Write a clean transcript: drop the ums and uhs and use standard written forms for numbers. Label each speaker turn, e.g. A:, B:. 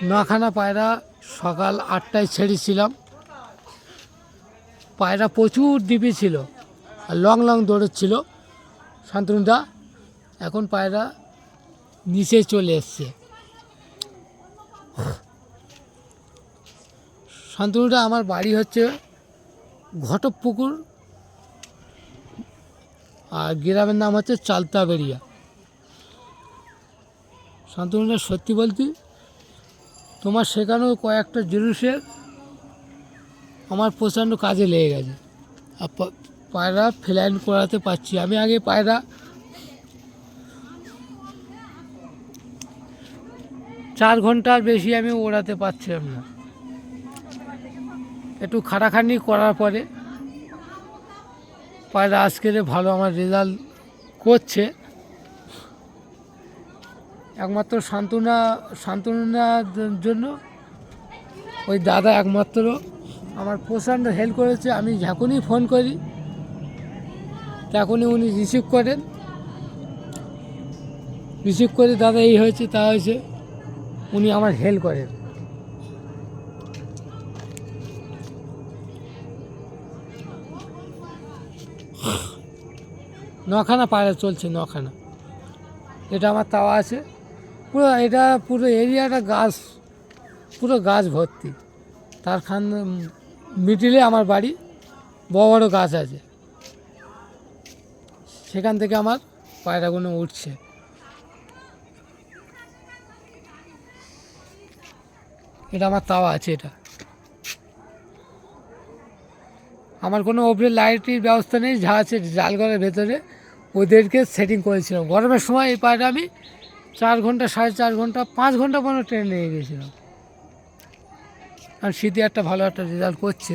A: নখানা পায়রা সকাল 8টায় ছেড়েছিলাম। পায়রা প্রচুর ডিপি ছিল আর লং লং দৌড়চ্ছিল শান্তনুদা। এখন পায়রা নিচে চলে এসছে। শান্তনুদা আমার বাড়ি হচ্ছে ঘটকপুকুর আর গ্রামের নাম হচ্ছে চালতাবেড়িয়া। শান্তনুদা, সত্যি বলতে তোমার শেখানো কয়েকটা জিনিসের আমার প্রচণ্ড কাজে লেগে গেছে। আর পায়রা ফ্লাইং করাতে পারছি। আমি আগে পায়রা 4 ঘন্টার বেশি আমি ওড়াতে পারছিলাম না। একটু খাটাখাটনি করার পরে পায়রা আজকের ভালো আমার রেজাল্ট করছে। একমাত্র শান্তনুর জন্য ওই দাদা একমাত্র আমার প্রচণ্ড হেল্প করেছে। আমি যখনই ফোন করি তখনই উনি রিসিভ করে দাদা এই হয়েছে তা হয়েছে, উনি আমার হেল্প করেন। নখানা পায়রা চলছে, নখানা। এটা আমার তাওয়া আছে পুরো এরিয়াটা গাছ, পুরো গাছ ভর্তি। তার মিডিলে আমার বাড়ি, বড় বড় গাছ আছে, সেখান থেকে আমার পায়রাগুলো উঠছে। এটা আমার তাওয়া আছে। এটা আমার কোনো ওপরে লাইটের ব্যবস্থা নেই, যা আছে জালঘরের ভেতরে ওদেরকে সেটিং করেছিলাম। গরমের সময় এই পায়রা আমি 4 ঘন্টা, 4.5 ঘন্টা, 5 ঘন্টা পর্যন্ত ট্রেন নিয়ে গিয়েছিলাম। আর শীতে একটা ভালো একটা রেজাল্ট করছে।